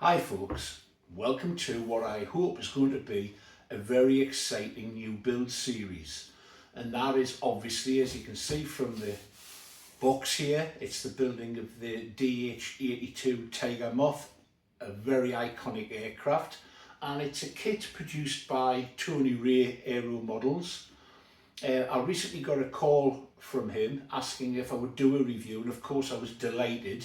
Hi folks, welcome to what I hope is going to be a very exciting new build series, and that is obviously, as you can see from the box here, it's the building of the DH.82 Tiger Moth, a very iconic aircraft, and it's a kit produced by Tony Ray AeroModels. I recently got a call from him asking if I would do a review, and of course I was delighted.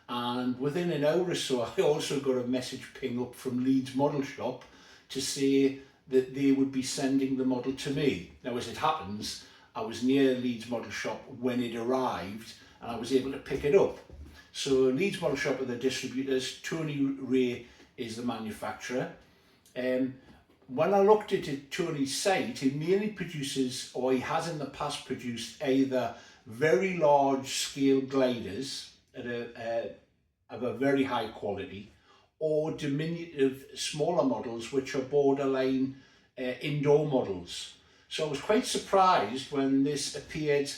And within an hour or so, I also got a message ping up from Leeds Model Shop to say that they would be sending the model to me. Now, as it happens, I was near Leeds Model Shop when it arrived and I was able to pick it up. So Leeds Model Shop are the distributors, Tony Ray is the manufacturer. When I looked at Tony's site, he mainly produces, or he has in the past produced, either very large scale gliders of a very high quality, or diminutive smaller models which are borderline indoor models. So I was quite surprised when this appeared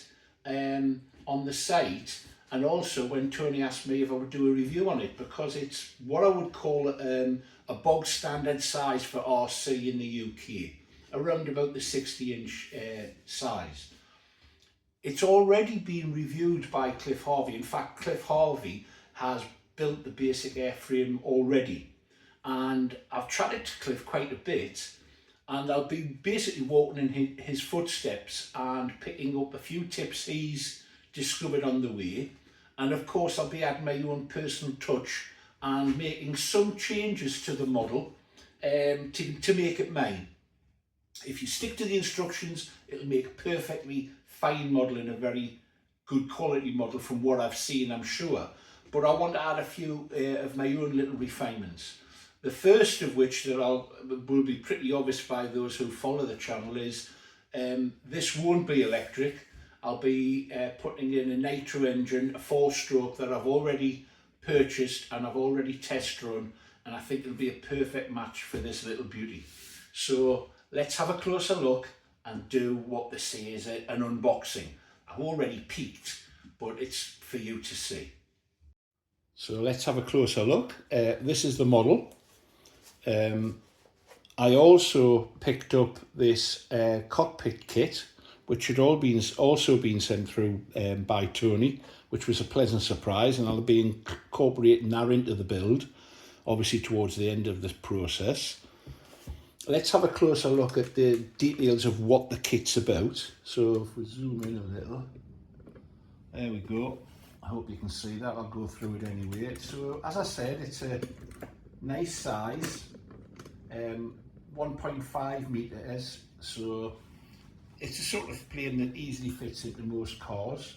on the site, and also when Tony asked me if I would do a review on it, because it's what I would call a bog standard size for RC in the UK, around about the 60-inch size. It's already been reviewed by Cliff Harvey. In fact, Cliff Harvey has built the basic airframe already. And I've chatted to Cliff quite a bit, and I'll be basically walking in his footsteps and picking up a few tips he's discovered on the way. And of course, I'll be adding my own personal touch and making some changes to the model to make it mine. If you stick to the instructions, it'll make a perfectly fine model and a very good quality model from what I've seen, I'm sure. But I want to add a few of my own little refinements. The first of which that will be pretty obvious by those who follow the channel is this won't be electric. I'll be putting in a nitro engine, a 4-stroke that I've already purchased and I've already test run, and I think it'll be a perfect match for this little beauty. So let's have a closer look and do what they say is an unboxing. I've already peeked, but it's for you to see. So let's have a closer look. This is the model. I also picked up this cockpit kit, which had also been sent through by Tony, which was a pleasant surprise, and I'll be incorporating that into the build, obviously towards the end of this process. Let's have a closer look at the details of what the kit's about. So if we zoom in a little, there we go. I hope you can see that. I'll go through it anyway. So as I said, it's a nice size, 1.5 meters. So it's a sort of plane that easily fits into most cars.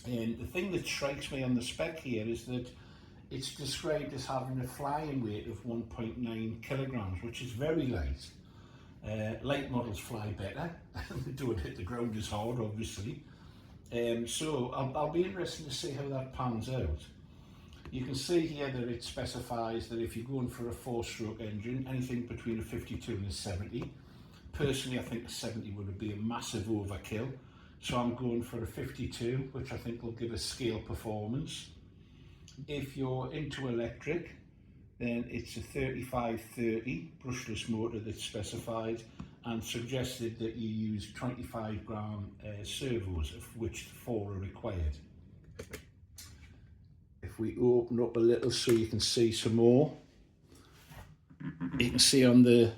And the thing that strikes me on the spec here is that it's described as having a flying weight of 1.9 kilograms, which is very light. Light models fly better. They don't hit the ground as hard, obviously. So I'll be interested to see how that pans out. You can see here that it specifies that if you're going for a 4-stroke engine, anything between a 52 and a 70. Personally, I think a 70 would be a massive overkill. So I'm going for a 52, which I think will give a scale performance. If you're into electric, then it's a 3530 brushless motor that's specified, and suggested that you use 25 gram servos, of which 4 are required. If we open up a little so you can see some more, you can see on the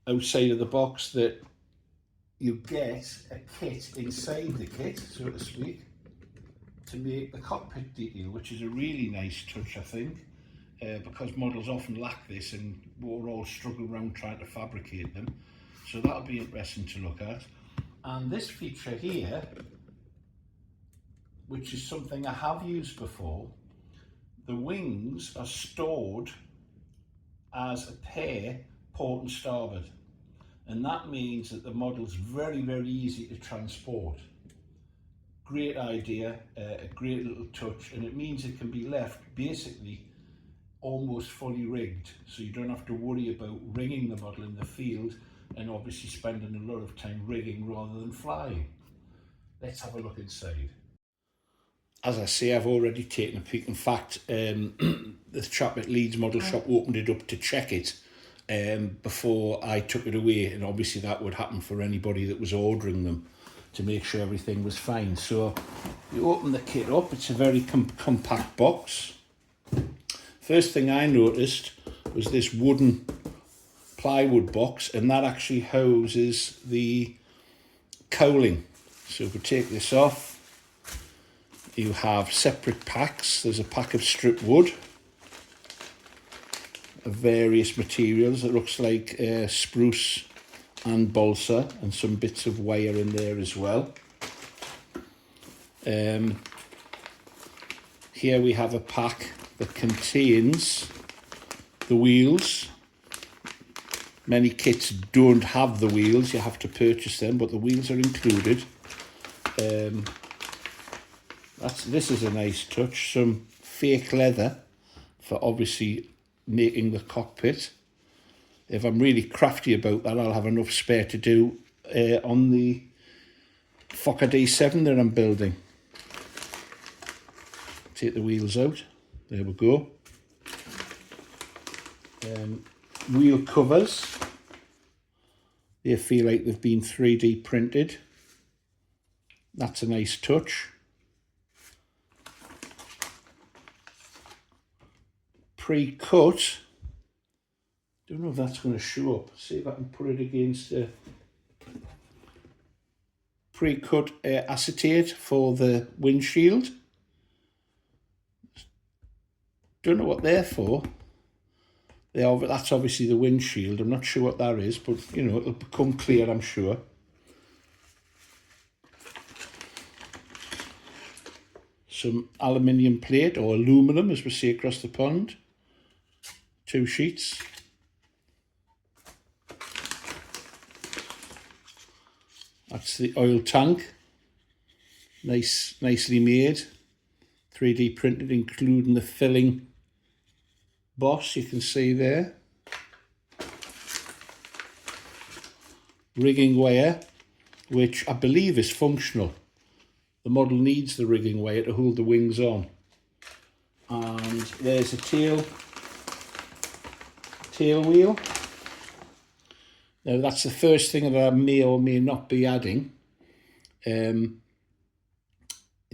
outside of the box that you get a kit inside the kit, so to speak, to make the cockpit detail, which is a really nice touch, I think, because models often lack this and we're all struggle around trying to fabricate them. So that'll be interesting to look at. And this feature here, which is something I have used before, the wings are stored as a pair port and starboard. And that means that the model's very, very easy to transport. Great idea, a great little touch, and it means it can be left basically almost fully rigged, so you don't have to worry about rigging the model in the field and obviously spending a lot of time rigging rather than flying. Let's have a look inside. As I say, I've already taken a peek. In fact, the the chap at Leeds Model Shop opened it up to check it before I took it away, and obviously that would happen for anybody that was ordering them, to make sure everything was fine. So you open the kit up, it's a very compact box. First thing I noticed was this wooden plywood box, and that actually houses the cowling. So if we take this off, you have separate packs. There's a pack of strip wood of various materials. It looks like spruce and balsa, and some bits of wire in there as well. Here we have a pack that contains the wheels. Many kits don't have the wheels, you have to purchase them, but the wheels are included. This is a nice touch, some fake leather for obviously making the cockpit. If I'm really crafty about that, I'll have enough spare to do on the Fokker D7 that I'm building. Take the wheels out, there we go. Wheel covers, they feel like they've been 3D printed. That's a nice touch. Pre-cut, don't know if that's going to show up. See if I can put it against a pre-cut acetate for the windshield. Don't know what they're for. That's obviously the windshield. I'm not sure what that is, but you know, it'll become clear, I'm sure. Some aluminium plate, or aluminum as we see across the pond. 2 sheets. That's the oil tank. Nicely made. 3D printed, including the filling boss, you can see there. Rigging wire, which I believe is functional. The model needs the rigging wire to hold the wings on. And there's a tail wheel. Now that's the first thing that I may or may not be adding. It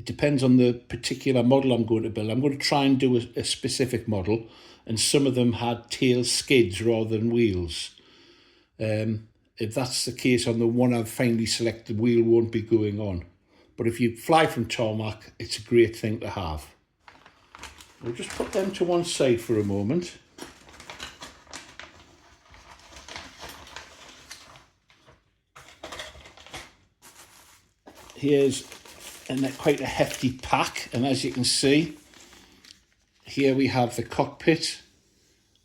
depends on the particular model I'm going to build. I'm going to try and do a specific model, and some of them had tail skids rather than wheels. If that's the case on the one I've finally selected, the wheel won't be going on. But if you fly from tarmac, it's a great thing to have. We'll just put them to one side for a moment. Here's quite a hefty pack, and as you can see, here we have the cockpit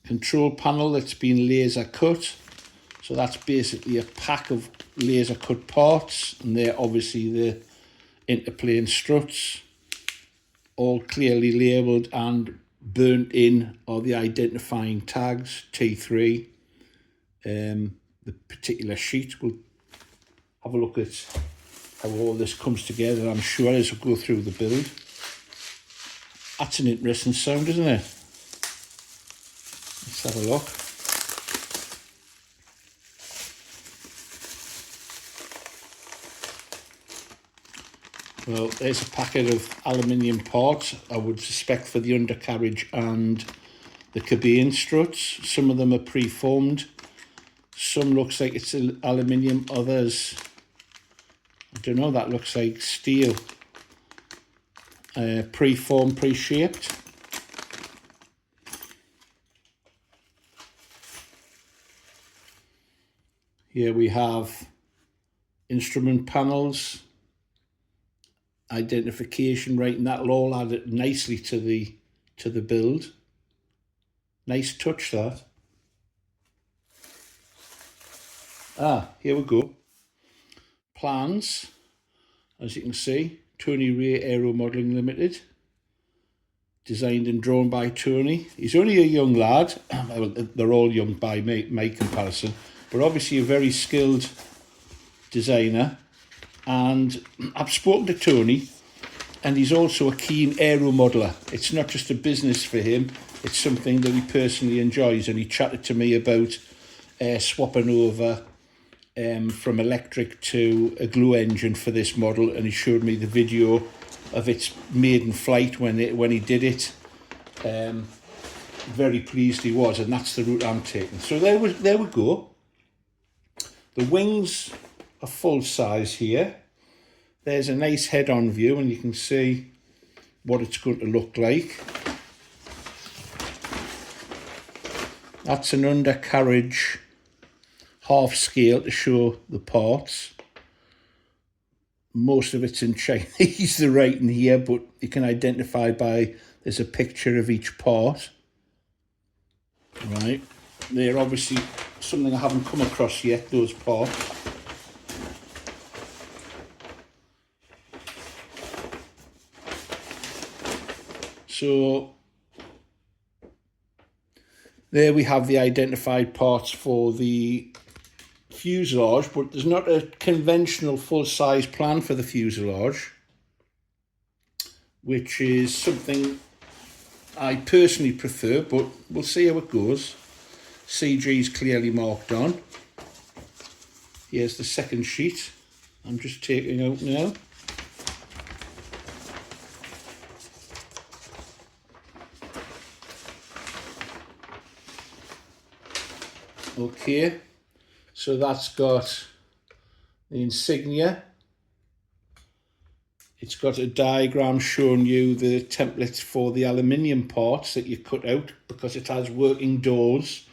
control panel that's been laser cut. So that's basically a pack of laser cut parts, and they're obviously the interplane struts, all clearly labelled, and burnt in are the identifying tags, T3. The particular sheet, we'll have a look at how all this comes together, I'm sure, as we go through the build. That's an interesting sound, isn't it? Let's have a look. Well, there's a packet of aluminium parts, I would suspect for the undercarriage and the cabine struts. Some of them are pre-formed. Some looks like it's aluminium, others, I don't know, that looks like steel. Pre-formed, pre-shaped. Here we have instrument panels, identification, right, and that'll all add it nicely to the build. Nice touch, that. Here we go. Plans, as you can see, Tony Ray AeroModeling Limited. Designed and drawn by Tony. He's only a young lad. Well, they're all young by my comparison, but obviously a very skilled designer. And I've spoken to Tony, and he's also a keen aeromodeler. It's not just a business for him, it's something that he personally enjoys, and he chatted to me about swapping over from electric to a glue engine for this model, and he showed me the video of its maiden flight when he did it. Very pleased he was, and that's the route I'm taking. So there we go. The wings are full size here. There's a nice head-on view, and you can see what it's going to look like. That's an undercarriage half scale to show the parts. Most of it's in Chinese, the writing here, but you can identify by, there's a picture of each part. Right, they're obviously something I haven't come across yet, those parts. So there we have the identified parts for the fuselage, but there's not a conventional full-size plan for the fuselage, which is something I personally prefer, but we'll see how it goes. CG is clearly marked on. Here's the second sheet I'm just taking out now. Okay, so that's got the insignia. It's got a diagram showing you the templates for the aluminium parts that you cut out, because it has working doors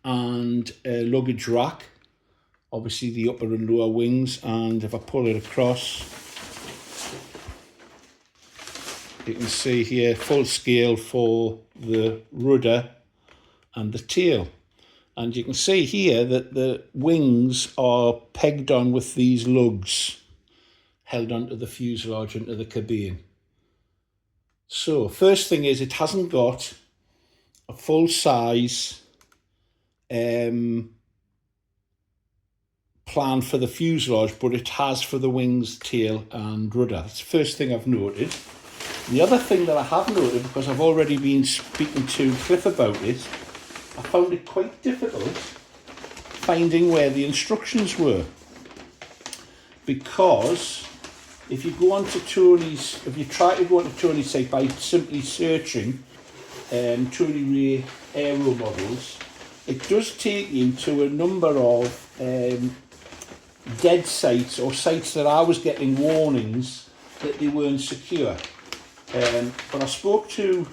and a luggage rack, obviously the upper and lower wings. And if I pull it across, you can see here full scale for the rudder and the tail. And you can see here that the wings are pegged on with these lugs held onto the fuselage, into the cabin. So first thing is, it hasn't got a full size plan for the fuselage, but it has for the wings, tail and rudder. That's the first thing I've noted. The other thing that I have noted, because I've already been speaking to Cliff about it, I found it quite difficult finding where the instructions were, because if you go onto Tony's, if you try to go onto Tony's site by simply searching Tony Ray AeroModels, it does take you to a number of dead sites, or sites that I was getting warnings that they weren't secure. But I spoke to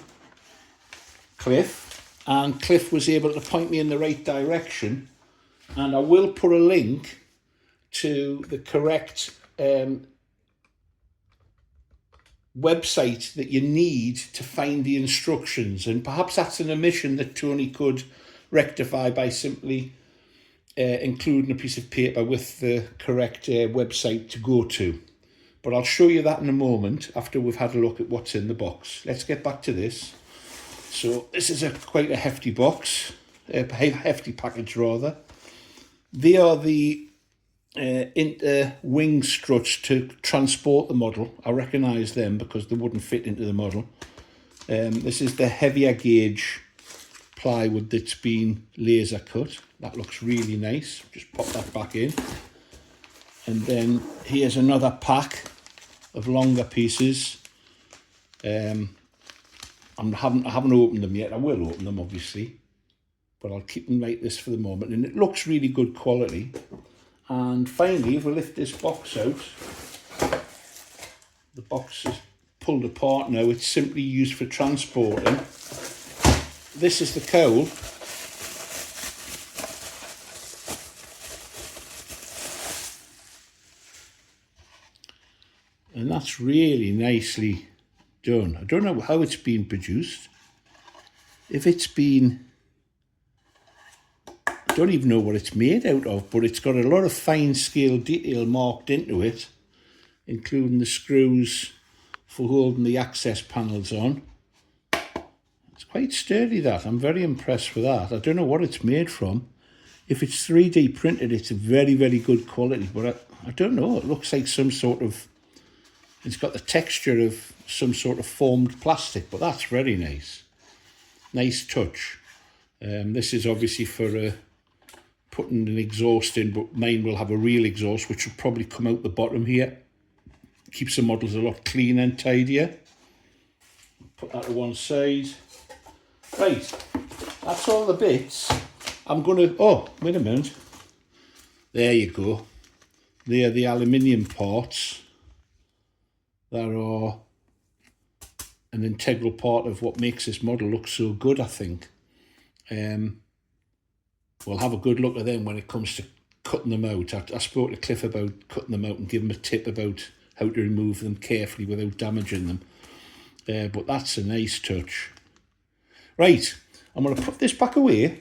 Cliff, and Cliff was able to point me in the right direction, and I will put a link to the correct website that you need to find the instructions. And perhaps that's an omission that Tony could rectify by simply including a piece of paper with the correct website to go to. But I'll show you that in a moment after we've had a look at what's in the box. Let's get back to this. So this is quite a hefty box, a hefty package rather. They are the inter-wing struts to transport the model. I recognise them because they wouldn't fit into the model. This is the heavier gauge plywood that's been laser cut. That looks really nice. Just pop that back in. And then here's another pack of longer pieces. I haven't opened them yet. I will open them obviously, but I'll keep them like this for the moment. And it looks really good quality. And finally, if we lift this box out, the box is pulled apart now. It's simply used for transporting. This is the cowl. And that's really nicely done. I don't know how it's been produced. If it's been, I don't even know what it's made out of, but it's got a lot of fine scale detail marked into it, including the screws for holding the access panels on. It's quite sturdy, that. I'm very impressed with that. I don't know what it's made from. If it's 3D printed, it's a very, very good quality, but I don't know. It looks like some sort of, it's got the texture of some sort of formed plastic, but that's very nice. Nice touch. This is obviously for putting an exhaust in, but mine will have a real exhaust, which will probably come out the bottom here. Keeps the models a lot cleaner and tidier. Put that to one side. Right, that's all the bits. I'm going to, oh, wait a minute. There you go. They are the aluminium parts that are an integral part of what makes this model look so good, I think. We'll have a good look at them when it comes to cutting them out. I spoke to Cliff about cutting them out and give him a tip about how to remove them carefully without damaging them. But that's a nice touch. Right, I'm going to put this back away.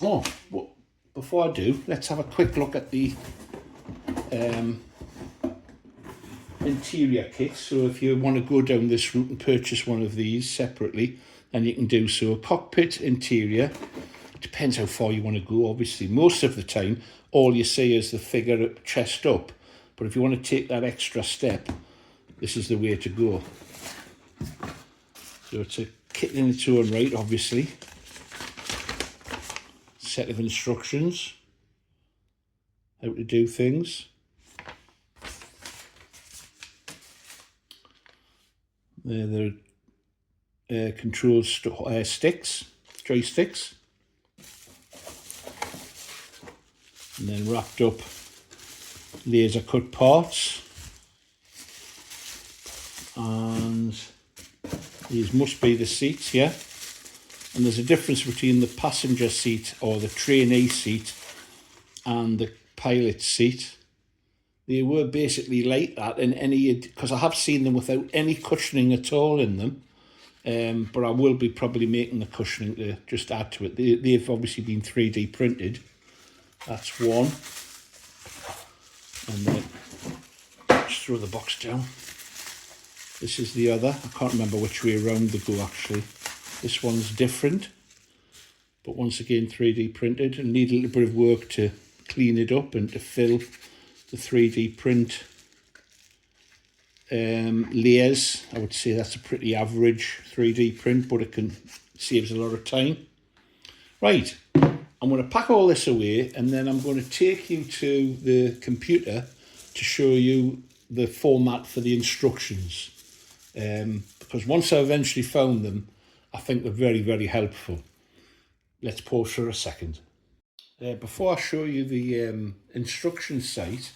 Oh, but before I do, let's have a quick look at the interior kit. So if you want to go down this route and purchase one of these separately, then you can do so. Cockpit interior, depends how far you want to go. Obviously, most of the time, all you see is the figure chest up. But if you want to take that extra step, this is the way to go. So it's a kit in its own right, obviously. Set of instructions, how to do things. There are control sticks, joysticks. And then wrapped up laser cut parts. And these must be the seats, yeah. And there's a difference between the passenger seat or the trainee seat and the pilot seat. They were basically like that in any, because I have seen them without any cushioning at all in them. But I will be probably making the cushioning to just add to it. They've obviously been 3D printed. That's one. And then just throw the box down. This is the other. I can't remember which way around they go actually. This one's different, but once again 3D printed, and need a little bit of work to clean it up and to fill the 3D print layers. I would say that's a pretty average 3D print, but it saves a lot of time. Right, I'm going to pack all this away, and then I'm going to take you to the computer to show you the format for the instructions. Because once I eventually found them, I think they're very, very helpful. Let's pause for a second. Before I show you the instruction site,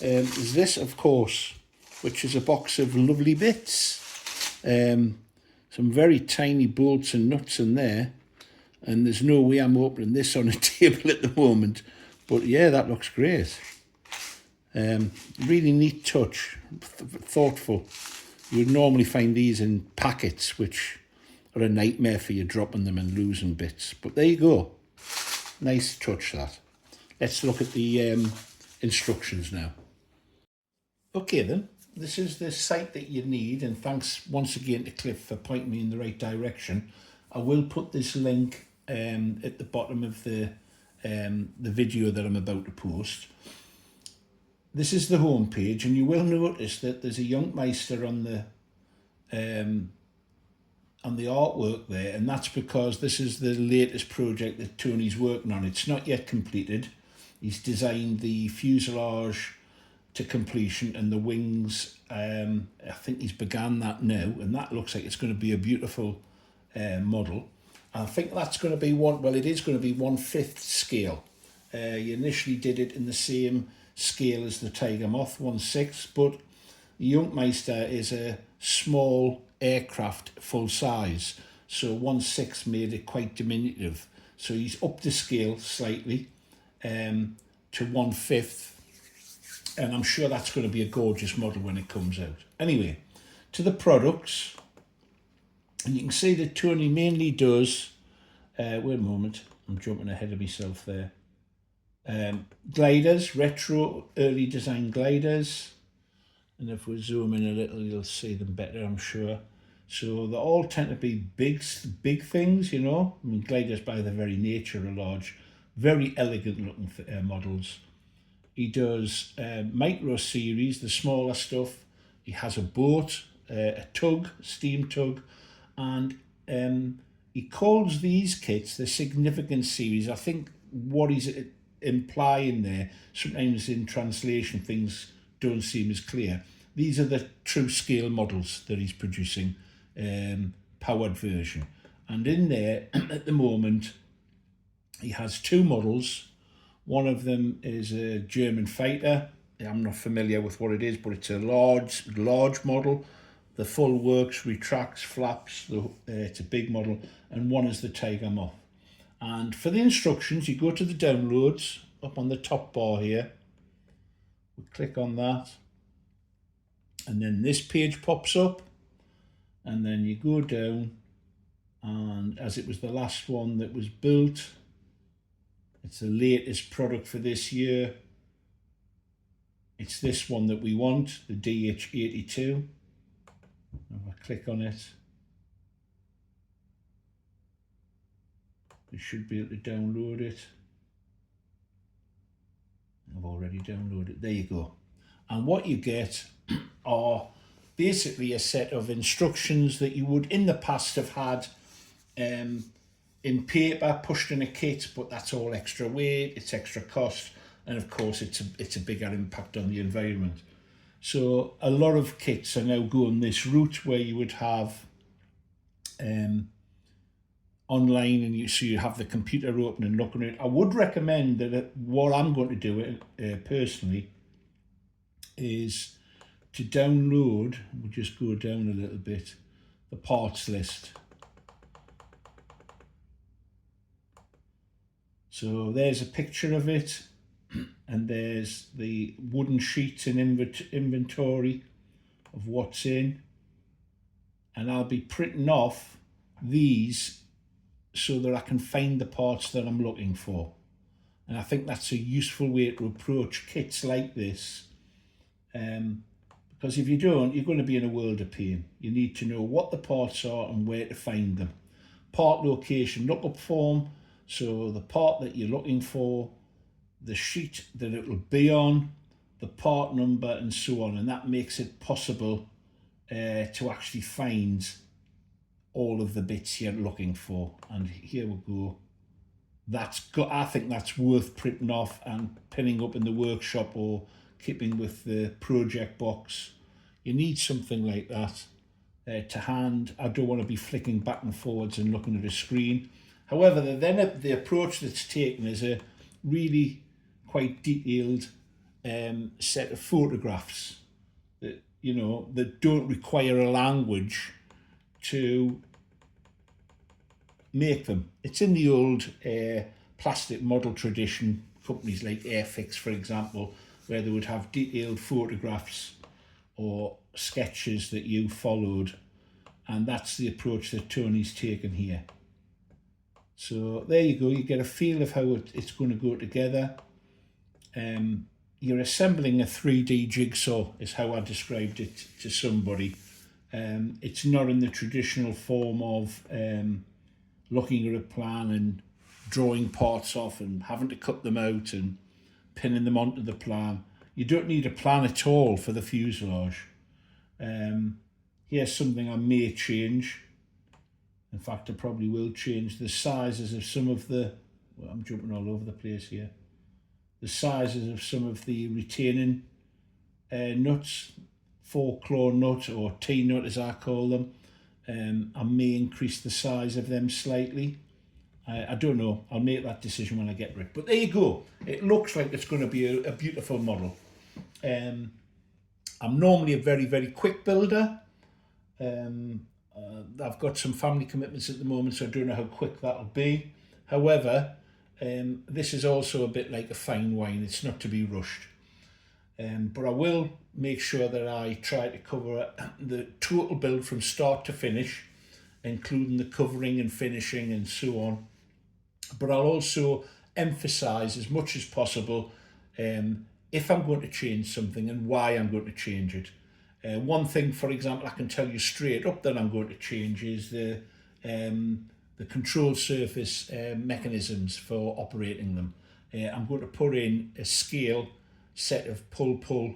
there's this, of course, which is a box of lovely bits. Some very tiny bolts and nuts in there, and there's no way I'm opening this on a table at the moment. But yeah, that looks great. Really neat touch, thoughtful. You would normally find these in packets, which are a nightmare for you dropping them and losing bits. But there you go. Nice touch, that. Let's look at the instructions now. Okay then, this is the site that you need, and thanks once again to Cliff for pointing me in the right direction. I will put this link at the bottom of the video that I'm about to post. This is the home page, and you will notice that there's a Junkmeister on the artwork there, and that's because this is the latest project that Tony's working on. It's not yet completed. He's designed the fuselage to completion and the wings. I think he's began that now, and that looks like it's going to be a beautiful model. I think that's going to be it is going to be 1/5 scale. He initially did it in the same scale as the Tiger Moth, 1/6, but the Junkmeister is a small aircraft full size, so 1/6 made it quite diminutive. So he's upped the scale slightly to 1/5, and I'm sure that's going to be a gorgeous model when it comes out. Anyway, to the products, and you can see that Tony mainly does, wait a moment, I'm jumping ahead of myself there, gliders, retro early design gliders, and if we zoom in a little you'll see them better, I'm sure. So they all tend to be big things, you know. I mean, gliders by their very nature are large, very elegant looking models. He does micro series, the smaller stuff. He has a boat a tug, steam tug, and he calls these kits the significant series. I think what he's implying there, sometimes in translation things don't seem as clear. These are the true scale models that he's producing, powered version. And in there, at the moment, he has two models. One of them is a German fighter. I'm not familiar with what it is, but it's a large model. The full works, retracts, flaps. It's a big model. And one is the Tiger Moth. And for the instructions, you go to the downloads up on the top bar here. We click on that. And then this page pops up. And then you go down. And as it was the last one that was built, it's the latest product for this year. It's this one that we want, the DH.82. If I click on it, you should be able to download it. I've already downloaded it. There you go. And what you get are basically a set of instructions that you would in the past have had in paper, pushed in a kit, but that's all extra weight, it's extra cost, and of course it's a bigger impact on the environment. So a lot of kits are now going this route where you would have online, and you have the computer open and looking at it. I would recommend that what I'm going to do personally is to download, we'll just go down a little bit, the parts list. So there's a picture of it, and there's the wooden sheets in inventory of what's in. And I'll be printing off these so that I can find the parts that I'm looking for. And I think that's a useful way to approach kits like this. Because if you don't, you're going to be in a world of pain. You need to know what the parts are and where to find them. Part location lookup form. So the part that you're looking for, the sheet that it will be on, the part number, and so on. And that makes it possible to actually find all of the bits you're looking for. And here we go. I think that's worth printing off and pinning up in the workshop or keeping with the project box. You need something like that to hand. I don't want to be flicking back and forwards and looking at a screen. However, the approach that's taken is a really quite detailed set of photographs that, that don't require a language to make them. It's in the old plastic model tradition, companies like Airfix, for example, where they would have detailed photographs or sketches that you followed, and that's the approach that Tony's taken here. So there you go, you get a feel of how it's going to go together. You're assembling a 3D jigsaw is how I described it to somebody. It's not in the traditional form of looking at a plan and drawing parts off and having to cut them out and pinning them onto the plan. You don't need a plan at all for the fuselage. Here's something I may change. In fact, I probably will change the sizes of some of the, well, I'm jumping all over the place here, the sizes of some of the retaining nuts, 4-claw nut or T-nut as I call them. I may increase the size of them slightly. I don't know, I'll make that decision when I get to it. But there you go, it looks like it's going to be a beautiful model. I'm normally a very, very quick builder. I've got some family commitments at the moment, so I don't know how quick that'll be. However, this is also a bit like a fine wine. It's not to be rushed. But I will make sure that I try to cover the total build from start to finish, including the covering and finishing and so on. But I'll also emphasize as much as possible if I'm going to change something and why I'm going to change it. One thing, for example, I can tell you straight up that I'm going to change is the control surface mechanisms for operating them. I'm going to put in a scale set of pull-pull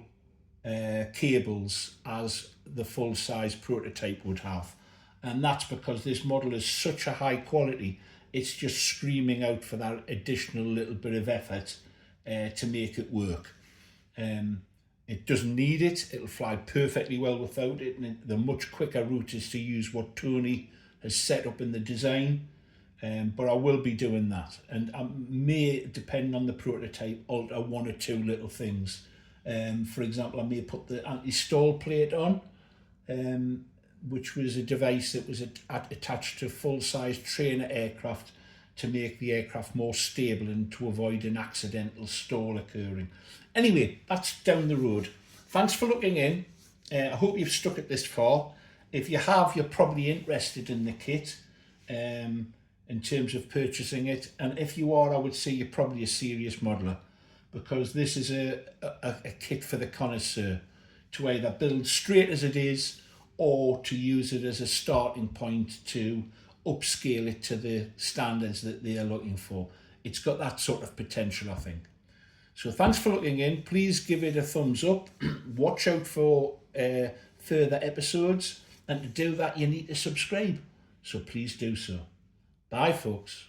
cables as the full-size prototype would have. And that's because this model is such a high quality, it's just screaming out for that additional little bit of effort to make it work. It doesn't need it, it'll fly perfectly well without it, and the much quicker route is to use what Tony has set up in the design. But I will be doing that, and I may, depending on the prototype, alter one or two little things. For example, I may put the anti-stall plate on, which was a device that was attached to full-size trainer aircraft to make the aircraft more stable and to avoid an accidental stall occurring. Anyway, that's down the road. Thanks for looking in. I hope you've stuck it this far. If you have, you're probably interested in the kit in terms of purchasing it. And if you are, I would say you're probably a serious modeler, because this is a kit for the connoisseur to either build straight as it is or to use it as a starting point to upscale it to the standards that they are looking for. It's got that sort of potential, I think. So thanks for looking in. Please give it a thumbs up. Watch out for further episodes. And to do that, you need to subscribe. So please do so. Bye, folks.